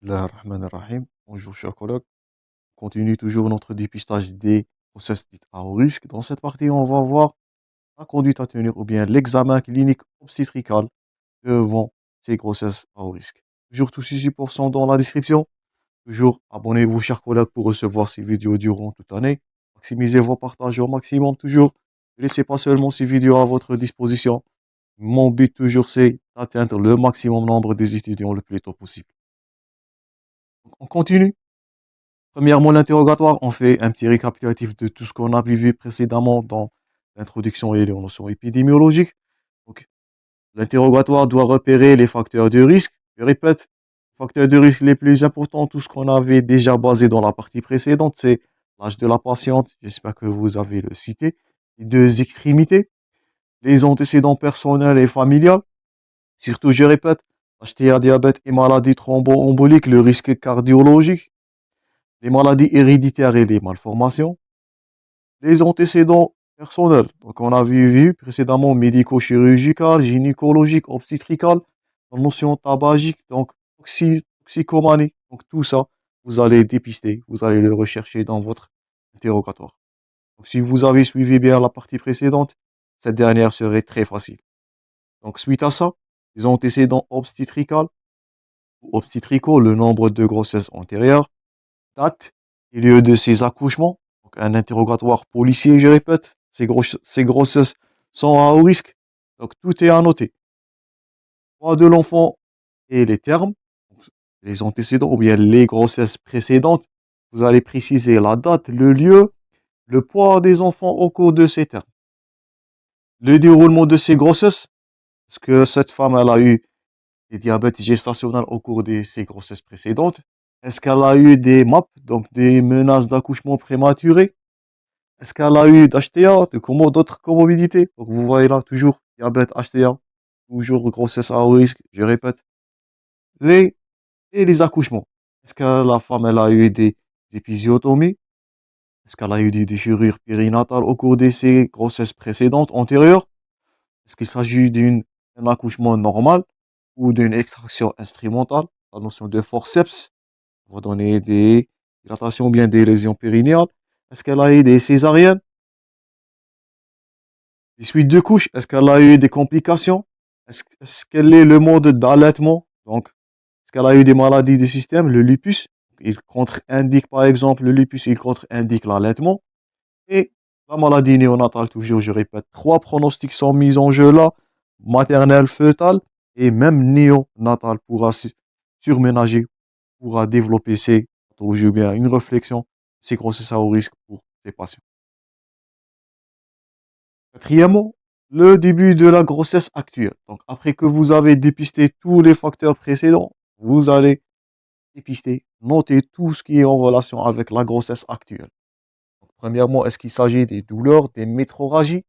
Bismillah ar-Rahman ar-Rahim. Bonjour chers collègues. On continue toujours notre dépistage des grossesses dites à haut risque. Dans cette partie, on va voir la conduite à tenir ou bien l'examen clinique obstétrical devant ces grossesses à haut risque. Toujours tous ces supports sont dans la description. Toujours abonnez-vous chers collègues pour recevoir ces vidéos durant toute l'année. Maximisez vos partages au maximum toujours. Ne laissez pas seulement ces vidéos à votre disposition. Mon but toujours c'est d'atteindre le maximum nombre des étudiants le plus tôt possible. Donc, on continue. Premièrement, l'interrogatoire, on fait un petit récapitulatif de tout ce qu'on a vu précédemment dans l'introduction et les notions épidémiologiques. Donc, l'interrogatoire doit repérer les facteurs de risque. Je répète, les facteurs de risque les plus importants, tout ce qu'on avait déjà basé dans la partie précédente, c'est l'âge de la patiente, j'espère que vous avez le cité, les deux extrémités, les antécédents personnels et familiales, surtout, je répète, HTA, diabète et maladie thromboembolique, le risque cardiologique, les maladies héréditaires et les malformations, les antécédents personnels. Donc, on a vu précédemment médico-chirurgical, gynécologique, obstétrical, notion tabagique, donc toxicomanie. Donc, tout ça, vous allez dépister, vous allez le rechercher dans votre interrogatoire. Donc, si vous avez suivi bien la partie précédente, cette dernière serait très facile. Donc, suite à ça, les antécédents obstétricaux, le nombre de grossesses antérieures, date et lieu de ces accouchements. Donc, un interrogatoire policier, je répète, ces grossesses sont à haut risque. Donc, tout est à noter. Poids de l'enfant et les termes, donc, les antécédents ou bien les grossesses précédentes. Vous allez préciser la date, le lieu, le poids des enfants au cours de ces termes. Le déroulement de ces grossesses, est-ce que cette femme, elle a eu des diabètes gestationnels au cours de ses grossesses précédentes? Est-ce qu'elle a eu des MAP, donc des menaces d'accouchement prématuré? Est-ce qu'elle a eu d'HTA, d'autres comorbidités? Donc vous voyez là, toujours diabète, HTA, toujours grossesse à haut risque, je répète. Les, et les accouchements. Est-ce que la femme, elle a eu des épisiotomies? Est-ce qu'elle a eu des déchirures périnatales au cours de ses grossesses précédentes, antérieures? Est-ce qu'il s'agit d'un accouchement normal ou d'une extraction instrumentale? La notion de forceps va donner des dilatations ou bien des lésions périnéales. Est-ce qu'elle a eu des césariennes? Des suites de couches? Est-ce qu'elle a eu des complications? Quel est le mode d'allaitement? Donc, est-ce qu'elle a eu des maladies du système? Le lupus, il contre-indique par exemple le lupus, il contre-indique l'allaitement. Et la maladie néonatale, toujours, je répète, trois pronostics sont mis en jeu là, maternelle, fœtale et même néonatal pourra surménager, pourra développer ces pathologies ou bien une réflexion, ces grossesses à haut risque pour ces patients. Quatrièmement, le début de la grossesse actuelle. Donc, après que vous avez dépisté tous les facteurs précédents, vous allez dépister, noter tout ce qui est en relation avec la grossesse actuelle. Donc, premièrement, est-ce qu'il s'agit des douleurs, des métrorragies?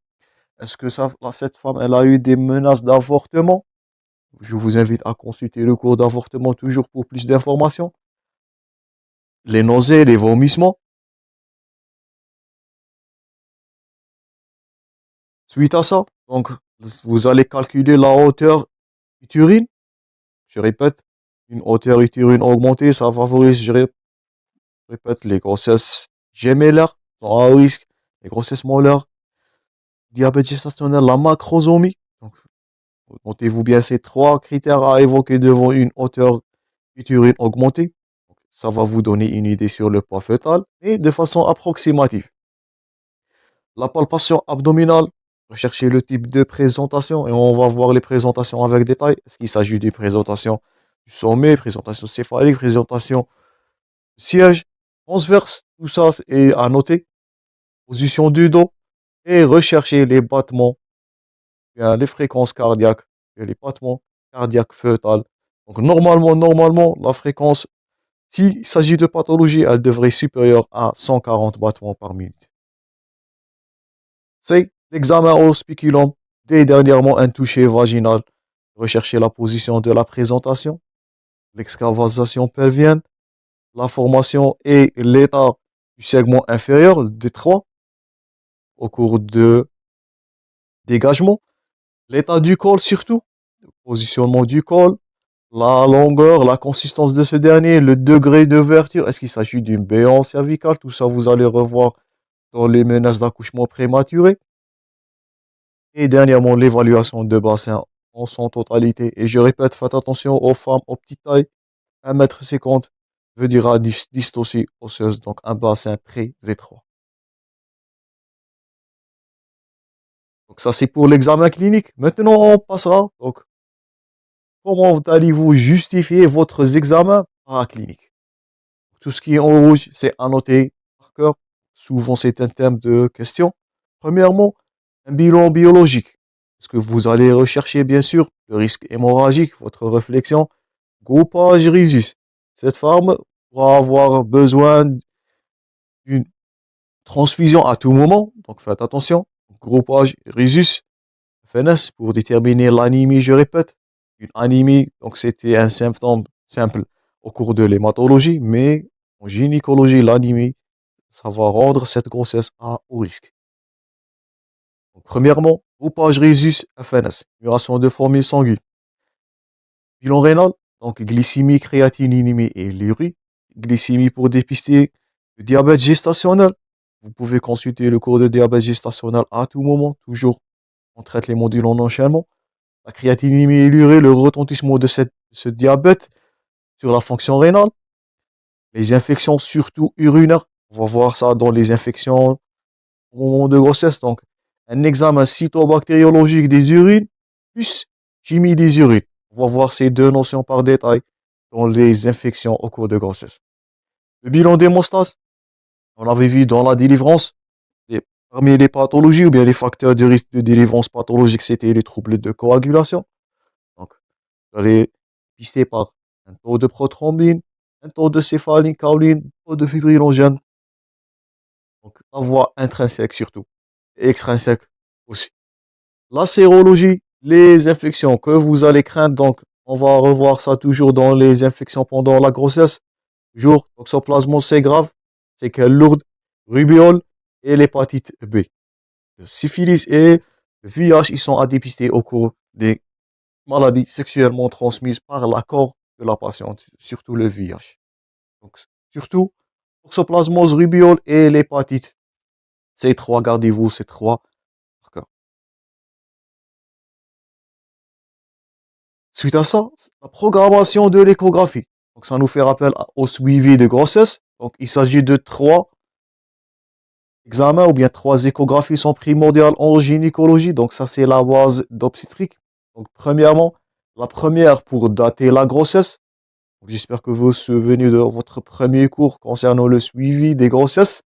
Est-ce que cette femme, elle a eu des menaces d'avortement? Je vous invite à consulter le cours d'avortement toujours pour plus d'informations. Les nausées, les vomissements. Suite à ça, donc, vous allez calculer la hauteur utérine. Je répète, une hauteur utérine augmentée, ça favorise, répète, les grossesses gémellaires sont à haut risque, les grossesses molaires, diabète gestationnel, la macrosomie. Donc, notez-vous bien ces trois critères à évoquer devant une hauteur utérine augmentée. Ça va vous donner une idée sur le poids fœtal et de façon approximative. La palpation abdominale, recherchez le type de présentation et on va voir les présentations avec détail. Est-ce qu'il s'agit des présentations du sommet, présentation céphalique, présentation siège, transverse, tout ça est à noter. Position du dos et rechercher les battements, bien, les fréquences cardiaques et les battements cardiaques fœtales. Donc normalement, la fréquence, s'il s'agit de pathologie, elle devrait être supérieure à 140 battements par minute. C'est l'examen au spéculum dès dernièrement un toucher vaginal. Rechercher la position de la présentation, l'excavation pelvienne, la formation et l'état du segment inférieur des trois au cours de dégagement, l'état du col surtout, positionnement du col, La longueur, la consistance de ce dernier, le degré d'ouverture, est-ce qu'il s'agit d'une béance cervicale? Tout ça, vous allez revoir dans les menaces d'accouchement prématuré. Et dernièrement, l'évaluation de bassin en son totalité. Et je répète, faites attention aux femmes aux petites tailles. 1,50 m veut dire à dystocie osseuse, donc un bassin très étroit. Donc ça, c'est pour l'examen clinique. Maintenant, on passera. Donc, comment allez-vous justifier votre examen paraclinique? Tout ce qui est en rouge, c'est à noter par cœur. Souvent, c'est un thème de question. Premièrement, un bilan biologique. Ce que vous allez rechercher, bien sûr, le risque hémorragique, votre réflexion, groupage rhésus. Cette femme pourra avoir besoin d'une transfusion à tout moment, donc faites attention. Groupage rhésus, FNS, pour déterminer l'anémie, je répète. Une anémie, donc c'était un symptôme simple au cours de l'hématologie, mais en gynécologie, l'anémie, ça va rendre cette grossesse à haut risque. Donc, premièrement, groupage rhésus FNS, migration de formules sanguines. Bilan rénal, donc glycémie, créatinémie et l'urie. Glycémie pour dépister le diabète gestationnel. Vous pouvez consulter le cours de diabète gestationnel à tout moment, toujours. On traite les modules en enchaînement. La créatinémie et l'urée, le retentissement de ce diabète sur la fonction rénale. Les infections, surtout urinaires. On va voir ça dans les infections au moment de grossesse. Donc, un examen cytobactériologique des urines, plus chimie des urines. On va voir ces deux notions par détail dans les infections au cours de grossesse. Le bilan d'hémostase, on avait vu dans la délivrance, parmi les pathologies ou bien les facteurs de risque de délivrance pathologique, c'était les troubles de coagulation. Donc, vous allez pister par un taux de prothrombine, un taux de céphaline, kaoline, taux de fibrinogène. Donc, la voie intrinsèque surtout, et extrinsèque aussi. La sérologie, les infections que vous allez craindre, donc on va revoir ça toujours dans les infections pendant la grossesse. Toujours, toxoplasmose, c'est grave, c'est qu'elle lourde, rubéole et l'hépatite B. Le syphilis et le VIH, ils sont à dépister au cours des maladies sexuellement transmises par l'accord de la patiente, surtout le VIH. Donc, surtout, toxoplasmose, rubéole et l'hépatite. Ces trois, gardez-vous ces trois. Suite à ça, la programmation de l'échographie. Donc, ça nous fait rappel au suivi de grossesse. Donc, il s'agit de trois examens ou bien trois échographies sont primordiales en gynécologie. Donc, ça, c'est la base d'obstétrique. Donc, premièrement, la première pour dater la grossesse. J'espère que vous vous souvenez de votre premier cours concernant le suivi des grossesses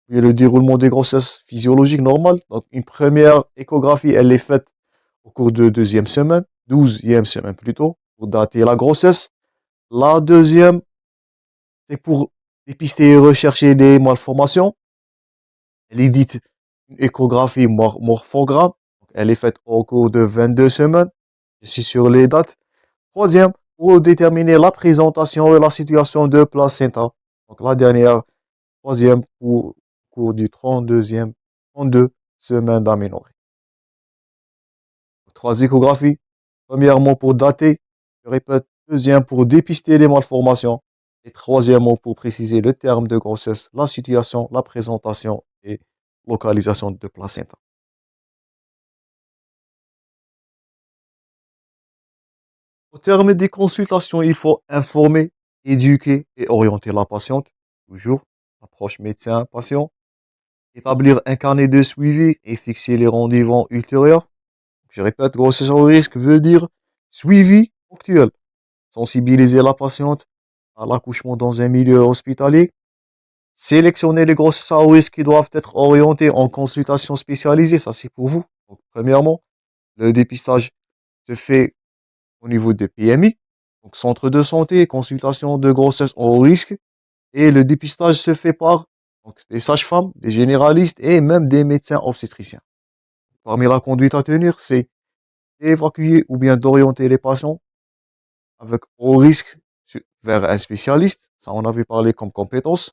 et le déroulement des grossesses physiologiques normales. Donc, une première échographie, elle est faite au cours de deuxième semaine, 12e semaine plutôt, pour dater la grossesse. La deuxième, c'est pour dépister et rechercher des malformations. Elle est dite une échographie morphogramme. Elle est faite au cours de 22 semaines. Je suis sur les dates. Troisième, pour déterminer la présentation et la situation de placenta. Donc la dernière, troisième, pour au cours du 32e, 32 semaines d'aménorrhée. Trois échographies. Premièrement, pour dater. Je répète. Deuxième, pour dépister les malformations. Et troisièmement, pour préciser le terme de grossesse, la situation, la présentation et localisation de placenta. Au terme des consultations, il faut informer, éduquer et orienter la patiente. Toujours, approche médecin-patient. Établir un carnet de suivi et fixer les rendez-vous ultérieurs. Je répète, grossesse au risque veut dire suivi ponctuel. Sensibiliser la patiente à l'accouchement dans un milieu hospitalier. Sélectionner les grossesses à haut risque qui doivent être orientées en consultation spécialisée. Ça, c'est pour vous. Donc, premièrement, le dépistage se fait au niveau des PMI, donc centre de santé, consultation de grossesse en haut risque. Et le dépistage se fait par donc, des sages-femmes, des généralistes et même des médecins obstétriciens. Parmi la conduite à tenir, c'est d'évacuer ou bien d'orienter les patients avec haut risque vers un spécialiste. Ça, on avait parlé comme compétence.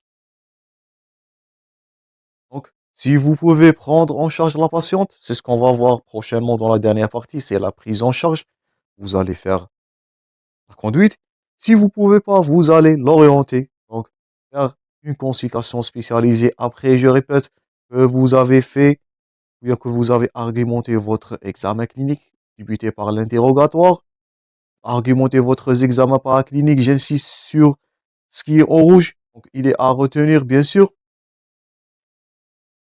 Donc, si vous pouvez prendre en charge la patiente, c'est ce qu'on va voir prochainement dans la dernière partie, c'est la prise en charge. Vous allez faire la conduite. Si vous ne pouvez pas, vous allez l'orienter. Donc, faire une consultation spécialisée. Après, je répète, que vous avez fait, ou bien que vous avez argumenté votre examen clinique, débuté par l'interrogatoire, argumentez votre examen paraclinique. J'insiste sur ce qui est en rouge. Donc, il est à retenir, bien sûr.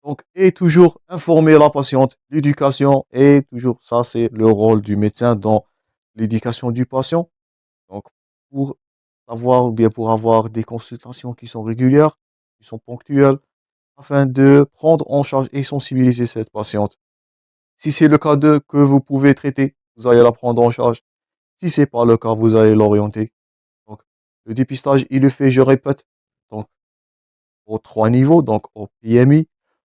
Donc, et toujours informer la patiente. L'éducation et toujours, ça, c'est le rôle du médecin dans l'éducation du patient. Donc, pour avoir, ou bien pour avoir des consultations qui sont régulières, qui sont ponctuelles, afin de prendre en charge et sensibiliser cette patiente. Si c'est le cas de que vous pouvez traiter, vous allez la prendre en charge. Si c'est pas le cas, vous allez l'orienter. Donc, le dépistage, il est fait, je répète, donc, aux 3 niveaux, donc au PMI,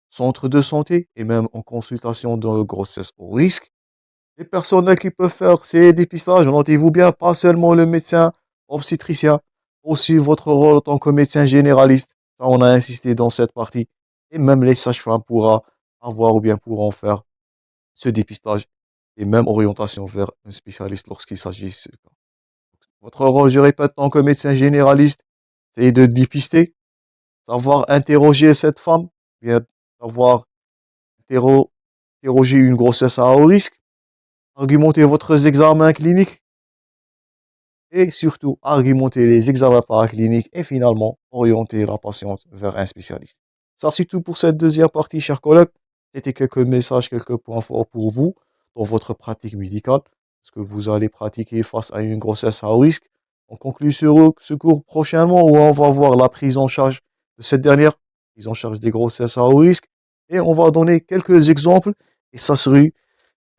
centre de santé et même en consultation de grossesse au risque. Les personnes qui peuvent faire ces dépistages, notez-vous bien, pas seulement le médecin obstétricien, aussi votre rôle en tant que médecin généraliste. Ça, on a insisté dans cette partie. Et même les sages-femmes pourra avoir ou bien pourront faire ce dépistage et même orientation vers un spécialiste lorsqu'il s'agit de ce cas. Votre rôle, je répète, en tant que médecin généraliste, c'est de dépister, savoir interroger cette femme, bien savoir interroger une grossesse à haut risque, argumenter votre examen clinique et surtout argumenter les examens paracliniques et finalement orienter la patiente vers un spécialiste. Ça, c'est tout pour cette deuxième partie, chers collègues. C'était quelques messages, quelques points forts pour vous dans votre pratique médicale, ce que vous allez pratiquer face à une grossesse à haut risque. On conclut ce cours prochainement où on va voir la prise en charge de cette dernière, prise en charge des grossesses à haut risque, et on va donner quelques exemples, et ça serait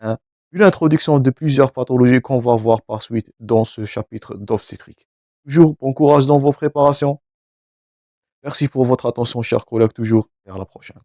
hein, une introduction de plusieurs pathologies qu'on va voir par suite dans ce chapitre d'obstétrique. Toujours bon courage dans vos préparations. Merci pour votre attention, chers collègues, toujours, et à la prochaine.